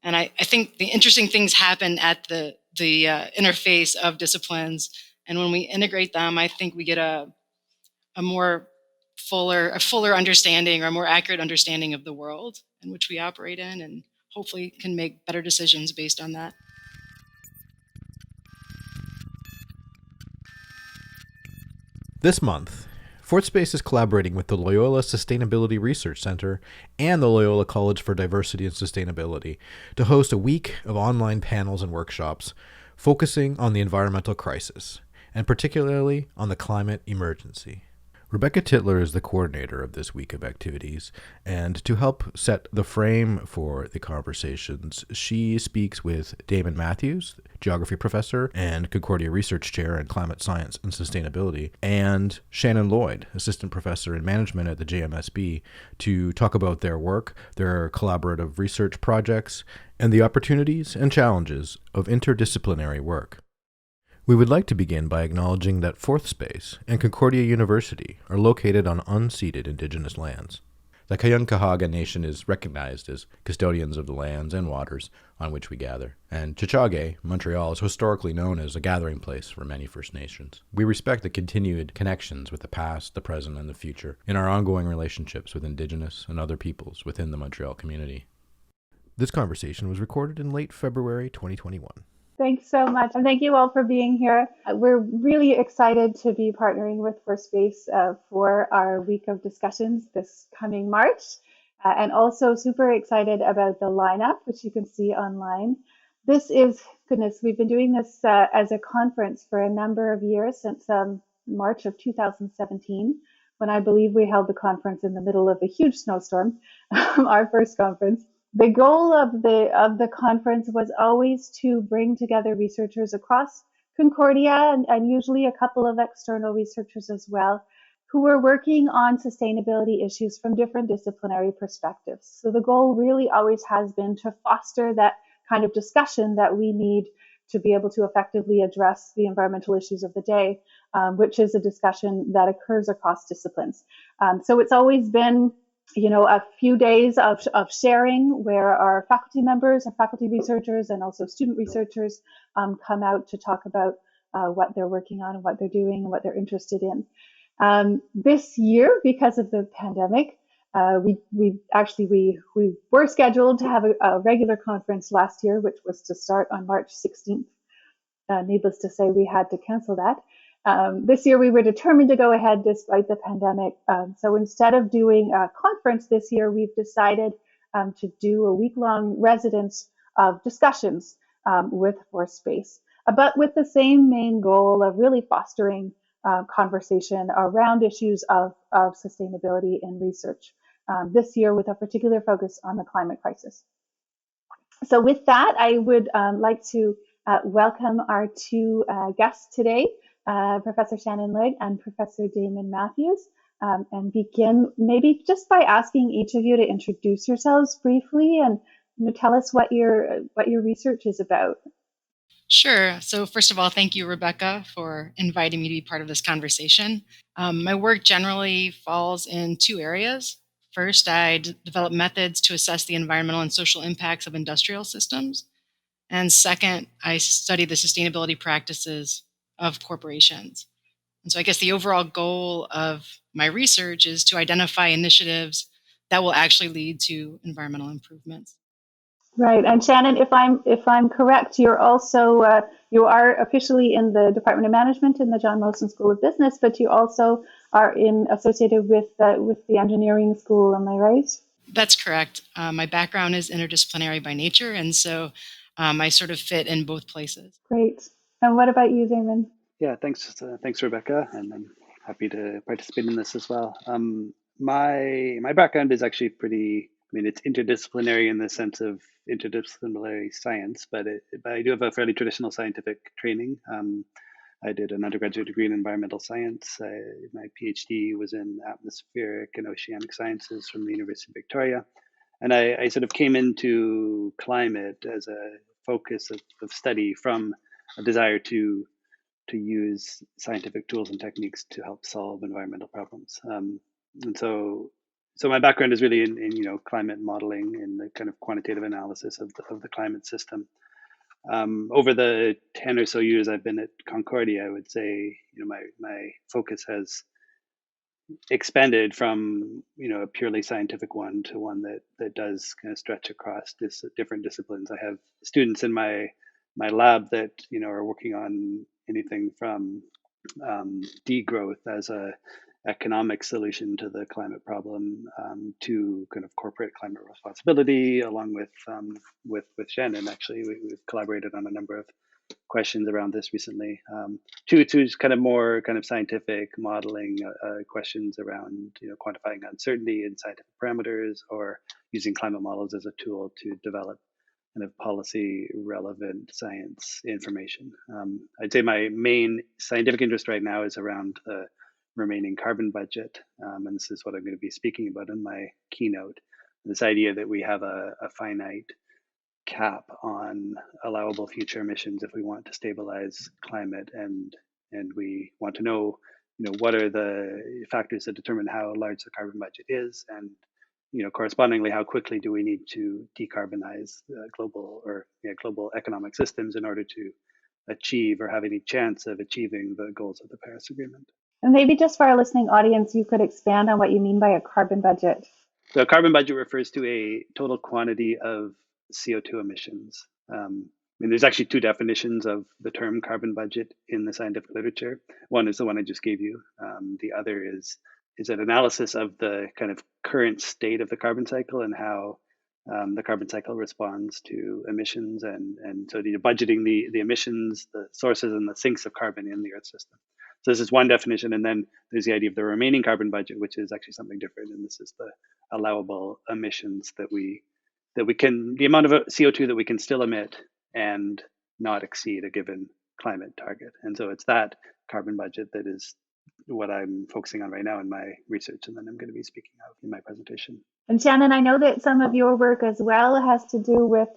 And I think the interesting things happen at the interface of disciplines. And when we integrate them, I think we get a fuller understanding or a more accurate understanding of the world in which we operate in, and hopefully can make better decisions based on that. This month, Fourth Space is collaborating with the Loyola Sustainability Research Centre and the Loyola College for Diversity and Sustainability to host a week of online panels and workshops focusing on the environmental crisis, and particularly on the climate emergency. Rebecca Tittler is the coordinator of this week of activities, and to help set the frame for the conversations, she speaks with Damon Matthews, geography professor and Concordia Research Chair in Climate Science and Sustainability, and Shannon Lloyd, assistant professor in management at the JMSB, to talk about their work, their collaborative research projects, and the opportunities and challenges of interdisciplinary work. We would like to begin by acknowledging that Fourth Space and Concordia University are located on unceded Indigenous lands. The Kayunkahaga Nation is recognized as custodians of the lands and waters on which we gather, and Tiohtià:ke, Montreal, is historically known as a gathering place for many First Nations. We respect the continued connections with the past, the present, and the future in our ongoing relationships with Indigenous and other peoples within the Montreal community. This conversation was recorded in late February 2021. Thanks so much. And thank you all for being here. We're really excited to be partnering with Fourth Space for our week of discussions this coming March. And also super excited about the lineup, which you can see online. This is, goodness, we've been doing this as a conference for a number of years, since March of 2017, when I believe we held the conference in the middle of a huge snowstorm, our first conference. The goal of the conference was always to bring together researchers across Concordia and usually a couple of external researchers as well, who were working on sustainability issues from different disciplinary perspectives. So the goal really always has been to foster that kind of discussion that we need to be able to effectively address the environmental issues of the day, which is a discussion that occurs across disciplines. So it's always been a few days of sharing where our faculty members and faculty researchers and also student researchers come out to talk about what they're working on and what they're doing and what they're interested in. This year, because of the pandemic, we were scheduled to have a regular conference last year, which was to start on March 16th. Needless to say, we had to cancel that. This year, we were determined to go ahead despite the pandemic. So instead of doing a conference this year, we've decided to do a week-long residence of discussions with Fourth Space, but with the same main goal of really fostering conversation around issues of sustainability in research, this year with a particular focus on the climate crisis. So with that, I would like to welcome our two guests today, Professor Shannon Lloyd and Professor Damon Matthews, and begin maybe just by asking each of you to introduce yourselves briefly and tell us what your research is about. Sure. So first of all, thank you, Rebecca, for inviting me to be part of this conversation. My work generally falls in two areas. First, I develop methods to assess the environmental and social impacts of industrial systems. And second, I study the sustainability practices of corporations. And so I guess the overall goal of my research is to identify initiatives that will actually lead to environmental improvements. Right, and Shannon, if I'm correct, you're also you are officially in the Department of Management in the John Mosson School of Business, but you also are associated with the engineering school. Am I right? That's correct. My background is interdisciplinary by nature, and so I sort of fit in both places. Great. And what about you, Damon? Yeah, thanks, Rebecca, and I'm happy to participate in this as well. My background is actually it's interdisciplinary in the sense of interdisciplinary science, but I do have a fairly traditional scientific training. I did an undergraduate degree in environmental science. My PhD was in atmospheric and oceanic sciences from the University of Victoria. And I sort of came into climate as a focus of study from a desire to use scientific tools and techniques to help solve environmental problems. And so So my background is really in climate modeling and the kind of quantitative analysis of the climate system. Over the 10 or so years I've been at Concordia, I would say my focus has expanded from a purely scientific one to one that does kind of stretch across different disciplines. I have students in my lab that are working on anything from degrowth as a economic solution to the climate problem, to kind of corporate climate responsibility, along with Shannon. Actually, we've collaborated on a number of questions around this recently, to just kind of more kind of scientific modeling questions around quantifying uncertainty in scientific parameters, or using climate models as a tool to develop kind of policy relevant science information. I'd say my main scientific interest right now is around the remaining carbon budget, and this is what I'm going to be speaking about in my keynote. This idea that we have a finite cap on allowable future emissions if we want to stabilize climate, and we want to know what are the factors that determine how large the carbon budget is, and correspondingly how quickly do we need to decarbonize global economic systems in order to achieve or have any chance of achieving the goals of the Paris Agreement. And maybe just for our listening audience, you could expand on what you mean by a carbon budget. So a carbon budget refers to a total quantity of CO2 emissions. There's actually two definitions of the term carbon budget in the scientific literature. One is the one I just gave you. The other is an analysis of the kind of current state of the carbon cycle and how the carbon cycle responds to emissions, and so budgeting the emissions, the sources, and the sinks of carbon in the Earth system. So this is one definition, and then there's the idea of the remaining carbon budget, which is actually something different, and this is the allowable emissions that we can, the amount of CO2 that we can still emit and not exceed a given climate target. And so it's that carbon budget that is what I'm focusing on right now in my research, and then I'm going to be speaking of in my presentation. And Shannon, I know that some of your work as well has to do with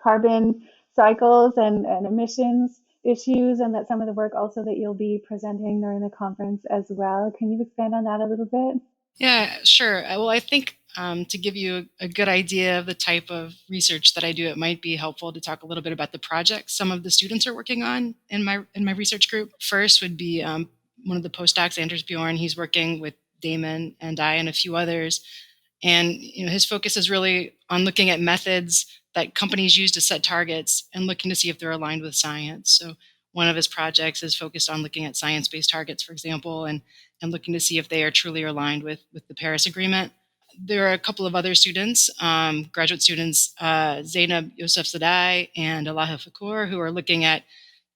carbon cycles and emissions issues, and that some of the work also that you'll be presenting during the conference as well. Can you expand on that a little bit? Yeah, sure. Well, I think to give you a good idea of the type of research that I do, it might be helpful to talk a little bit about the projects some of the students are working on in my research group. First would be one of the postdocs, Anders Bjorn. He's working with Damon and I and a few others. And his focus is really on looking at methods that companies use to set targets and looking to see if they're aligned with science. So one of his projects is focused on looking at science-based targets, for example, and looking to see if they are truly aligned with the Paris Agreement. There are a couple of other students, graduate students, Zainab Yousafzadeh and Alaha Fakour, who are looking at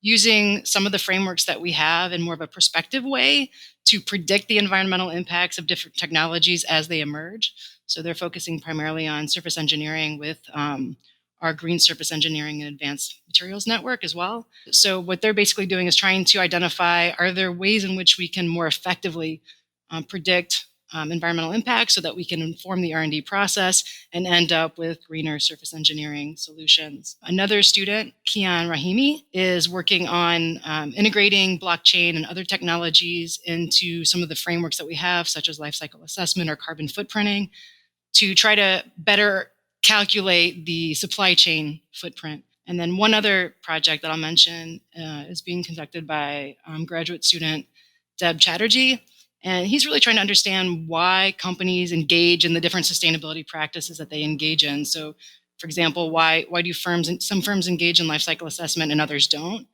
using some of the frameworks that we have in more of a prospective way to predict the environmental impacts of different technologies as they emerge. So they're focusing primarily on surface engineering with our Green Surface Engineering and Advanced Materials Network as well. So what they're basically doing is trying to identify, are there ways in which we can more effectively predict environmental impacts so that we can inform the R&D process and end up with greener surface engineering solutions. Another student, Kian Rahimi, is working on integrating blockchain and other technologies into some of the frameworks that we have, such as life cycle assessment or carbon footprinting, to try to better calculate the supply chain footprint. And then one other project that I'll mention is being conducted by graduate student Deb Chatterjee. And he's really trying to understand why companies engage in the different sustainability practices that they engage in. So, for example, why do some firms engage in life cycle assessment and others don't?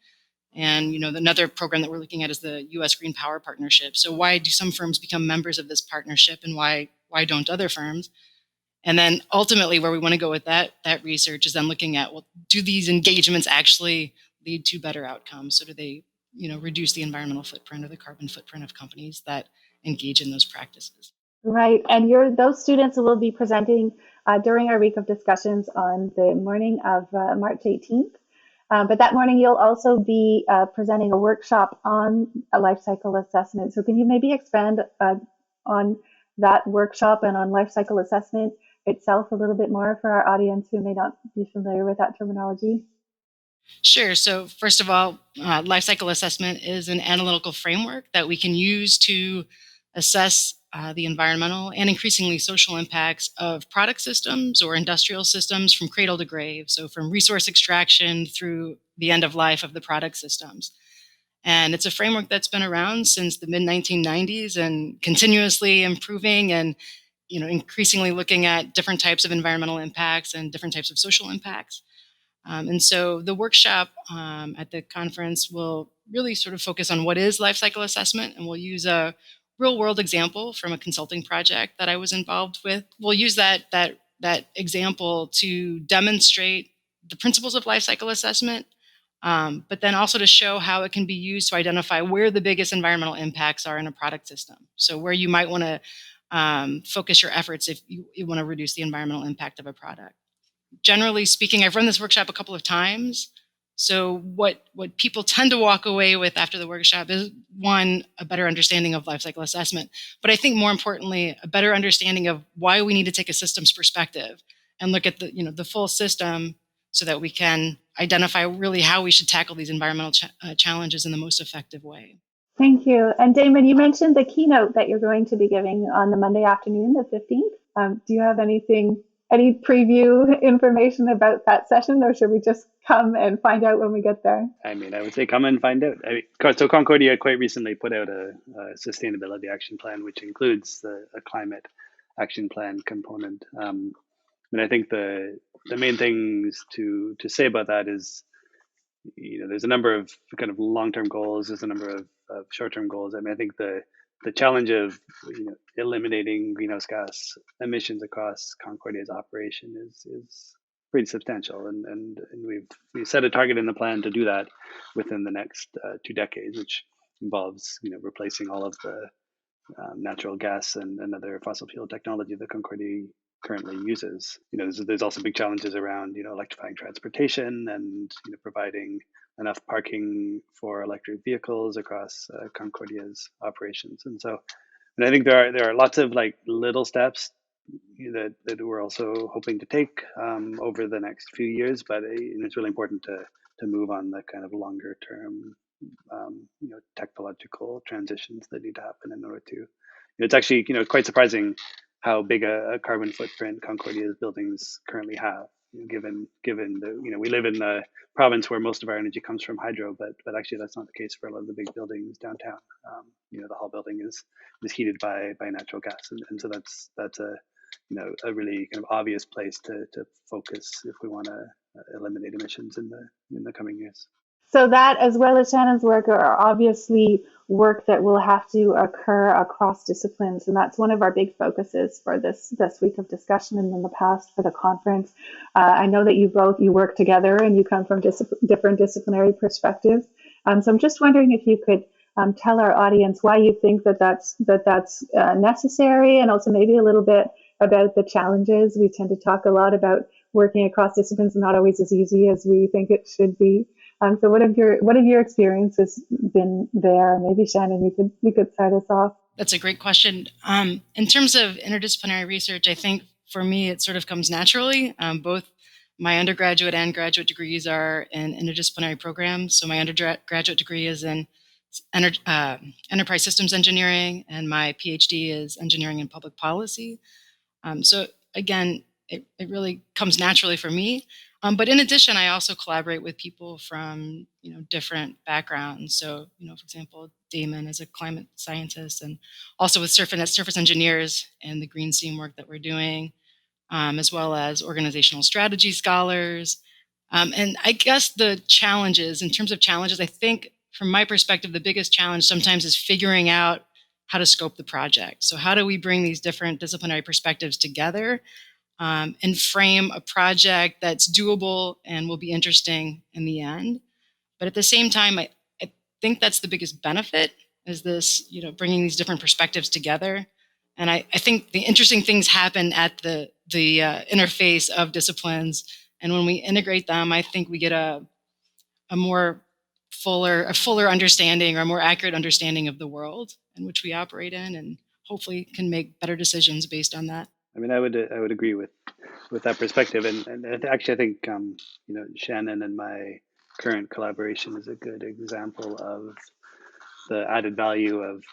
And another program that we're looking at is the U.S. Green Power Partnership. So why do some firms become members of this partnership, and why don't other firms? And then ultimately, where we want to go with that research is then looking at, well, do these engagements actually lead to better outcomes? So do they reduce the environmental footprint or the carbon footprint of companies that engage in those practices? Right, and those students will be presenting during our week of discussions on the morning of March 18th. But that morning, you'll also be presenting a workshop on a life cycle assessment. So can you maybe expand on that workshop and on life cycle assessment itself a little bit more for our audience who may not be familiar with that terminology? Sure. So first of all, life cycle assessment is an analytical framework that we can use to assess the environmental and increasingly social impacts of product systems or industrial systems from cradle to grave. So from resource extraction through the end of life of the product systems. And it's a framework that's been around since the mid 1990s and continuously improving and increasingly looking at different types of environmental impacts and different types of social impacts. And so the workshop at the conference will really sort of focus on what is life cycle assessment, and we'll use a real world example from a consulting project that I was involved with. We'll use that example to demonstrate the principles of life cycle assessment, but then also to show how it can be used to identify where the biggest environmental impacts are in a product system. So where you might want to focus your efforts if you want to reduce the environmental impact of a product. Generally speaking, I've run this workshop a couple of times. So what people tend to walk away with after the workshop is, one, a better understanding of life cycle assessment, but I think more importantly, a better understanding of why we need to take a systems perspective and look at the full system so that we can identify really how we should tackle these environmental challenges in the most effective way. Thank you. And Damon, you mentioned the keynote that you're going to be giving on the Monday afternoon, the 15th. Do you have any preview information about that session, or should we just come and find out when we get there? I mean, I would say come and find out. So Concordia quite recently put out a sustainability action plan, which includes a climate action plan component. And I think the main things to say about that is, there's a number of kind of long-term goals. There's a number of short-term goals. I mean, I think the challenge of eliminating greenhouse gas emissions across Concordia's operation is pretty substantial, and we've set a target in the plan to do that within the next 2 decades, which involves replacing all of the natural gas and other fossil fuel technology that Concordia currently uses. There's also big challenges around electrifying transportation and providing enough parking for electric vehicles across Concordia's operations. And I think there are lots of little steps that we're also hoping to take over the next few years, but it's really important to move on the kind of longer term technological transitions that need to happen in order to. It's actually quite surprising how big a carbon footprint Concordia's buildings currently have. Given the we live in a province where most of our energy comes from hydro, but actually that's not the case for a lot of the big buildings downtown. The Hall building is heated by natural gas, and so that's a really kind of obvious place to focus if we want to eliminate emissions in the coming years. So that, as well as Shannon's work, are obviously work that will have to occur across disciplines. And that's one of our big focuses for this week of discussion and in the past for the conference. I know that you work together and you come from different disciplinary perspectives. So I'm just wondering if you could tell our audience why you think that's necessary, and also maybe a little bit about the challenges. We tend to talk a lot about working across disciplines, not always as easy as we think it should be. So what have your experiences been there? Maybe Shannon, you could start us off. That's a great question. In terms of interdisciplinary research, I think for me it sort of comes naturally. Both my undergraduate and graduate degrees are in interdisciplinary programs. So my undergraduate degree is in enterprise systems engineering, and my PhD is engineering and public policy. So again, it really comes naturally for me. But in addition, I also collaborate with people from different backgrounds. So for example, Damon is a climate scientist, and also with surface engineers and the green seam work that we're doing, as well as organizational strategy scholars. And I guess the challenges, in terms of challenges, I think from my perspective, the biggest challenge sometimes is figuring out how to scope the project. So how do we bring these different disciplinary perspectives together and frame a project that's doable and will be interesting in the end? But at the same time, I think that's the biggest benefit, is this, bringing these different perspectives together. And I think the interesting things happen at the interface of disciplines. And when we integrate them, I think we get a fuller understanding, or a more accurate understanding of the world in which we operate in, and hopefully can make better decisions based on that. I mean, I would agree with that perspective, and actually I think Shannon and my current collaboration is a good example of the added value of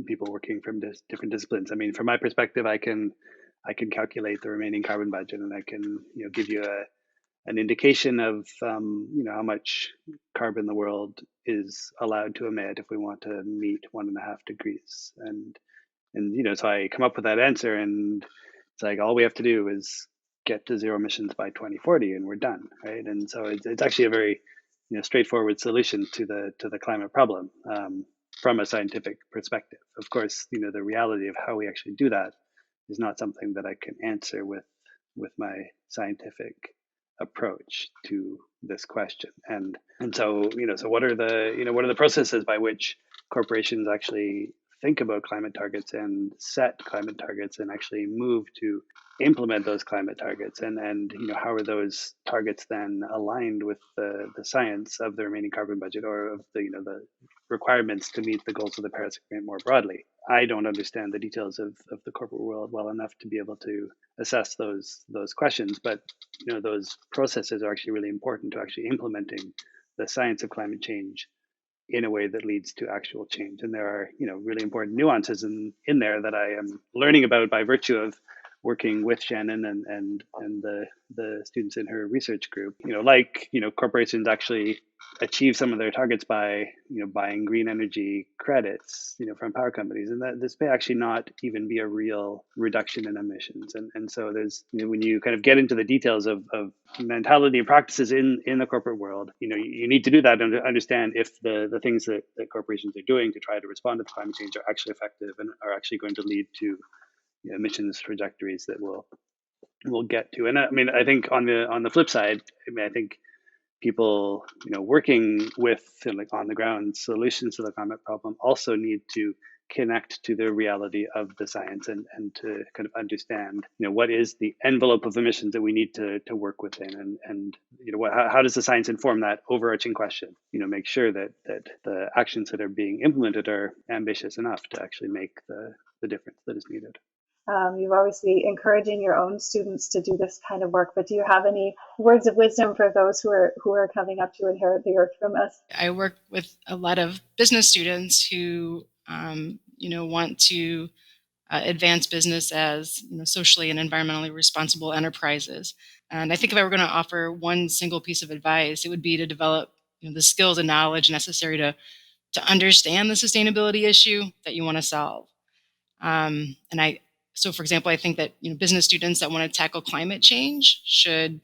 people working from different disciplines. I mean, from my perspective, I can calculate the remaining carbon budget, and I can give you an indication of how much carbon the world is allowed to emit if we want to meet 1.5 degrees, and so I come up with that answer, and it's like all we have to do is get to zero emissions by 2040, and we're done, right? And so it's actually a very straightforward solution to the climate problem from a scientific perspective. Of course, the reality of how we actually do that is not something that I can answer with my scientific approach to this question. And so so what are the processes by which corporations actually think about climate targets and set climate targets and actually move to implement those climate targets, and how are those targets then aligned with the science of the remaining carbon budget, or of the requirements to meet the goals of the Paris Agreement more broadly. I don't understand the details of the corporate world well enough to be able to assess those questions, but those processes are actually really important to actually implementing the science of climate change in a way that leads to actual change. And there are really important nuances in there that I am learning about by virtue of working with Shannon and the students in her research group. Corporations actually achieve some of their targets by buying green energy credits from power companies, and that this may actually not even be a real reduction in emissions. And so there's when you kind of get into the details of mentality and practices in the corporate world, you need to do that and understand if the things that corporations are doing to try to respond to climate change are actually effective and are actually going to lead to emissions trajectories that we'll get to. And I mean, I think on the flip side, I think people working with like on the ground solutions to the climate problem also need to connect to the reality of the science and to kind of understand what is the envelope of emissions that we need to work within, and how does the science inform that overarching question, make sure that the actions that are being implemented are ambitious enough to actually make the difference that is needed. You're obviously encouraging your own students to do this kind of work, but do you have any words of wisdom for those who are coming up to inherit the earth from us? I work with a lot of business students who, want to advance business as socially and environmentally responsible enterprises. And I think if I were going to offer one single piece of advice, it would be to develop the skills and knowledge necessary to understand the sustainability issue that you want to solve. So for example, I think that business students that want to tackle climate change should,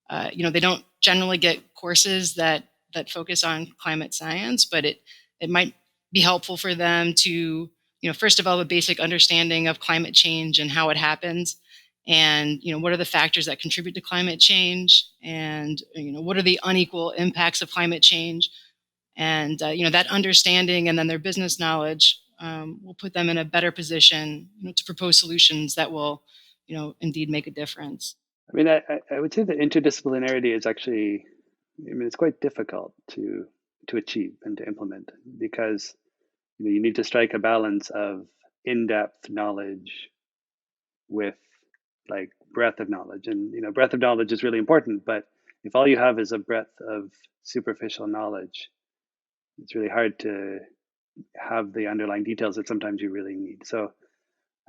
they don't generally get courses that focus on climate science, but it might be helpful for them to first develop a basic understanding of climate change and how it happens, and what are the factors that contribute to climate change, and what are the unequal impacts of climate change, and that understanding and then their business knowledge will put them in a better position to propose solutions that will indeed make a difference. I mean, I would say that interdisciplinarity is actually, it's quite difficult to achieve and to implement, because you need to strike a balance of in-depth knowledge with like breadth of knowledge. And breadth of knowledge is really important, but if all you have is a breadth of superficial knowledge, it's really hard to have the underlying details that sometimes you really need. So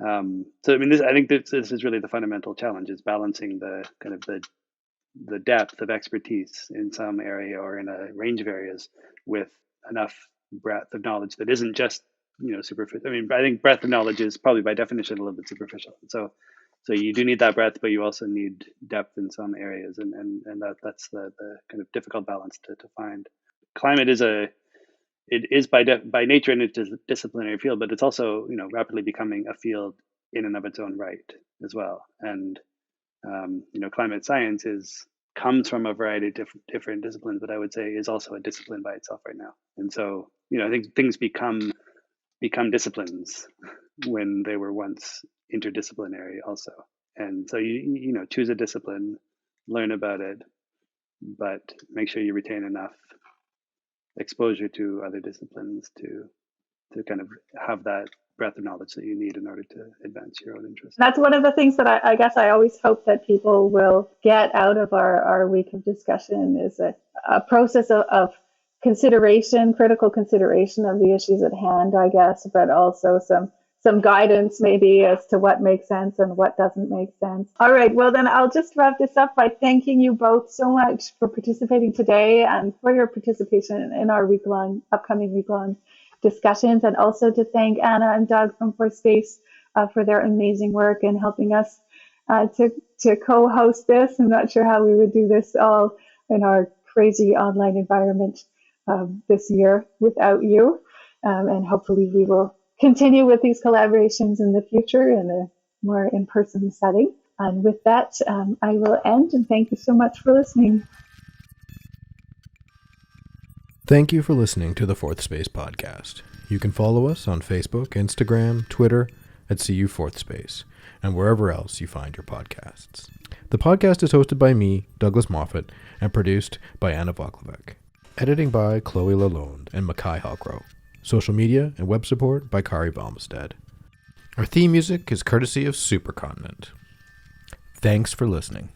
I mean, I think this is really the fundamental challenge, is balancing the kind of the depth of expertise in some area or in a range of areas with enough breadth of knowledge that isn't just superficial. I mean, I think breadth of knowledge is probably by definition a little bit superficial. So you do need that breadth, but you also need depth in some areas, and that's the kind of difficult balance to find. Climate is by nature an interdisciplinary field, but it's also rapidly becoming a field in and of its own right as well. And climate science comes from a variety of different disciplines, but I would say is also a discipline by itself right now. And so I think things become disciplines when they were once interdisciplinary also. And so you choose a discipline, learn about it, but make sure you retain enough exposure to other disciplines to kind of have that breadth of knowledge that you need in order to advance your own interests. That's one of the things that I guess I always hope that people will get out of our week of discussion, is a process of critical consideration of the issues at hand, I guess, but also some guidance maybe as to what makes sense and what doesn't make sense. All right, well then I'll just wrap this up by thanking you both so much for participating today and for your participation in our upcoming week-long discussions, and also to thank Anna and Doug from For Space for their amazing work in helping us to co-host this. I'm not sure how we would do this all in our crazy online environment this year without you. And hopefully we will continue with these collaborations in the future in a more in-person setting. And with that, I will end, and thank you so much for listening. Thank you for listening to the Fourth Space podcast. You can follow us on Facebook, Instagram, Twitter at CU Fourth Space, and wherever else you find your podcasts. The podcast is hosted by me, Douglas Moffat, and produced by Anna Voklovec. Editing by Chloe Lalonde and Makai Halkrow. Social media and web support by Kari Balmstead. Our theme music is courtesy of Supercontinent. Thanks for listening.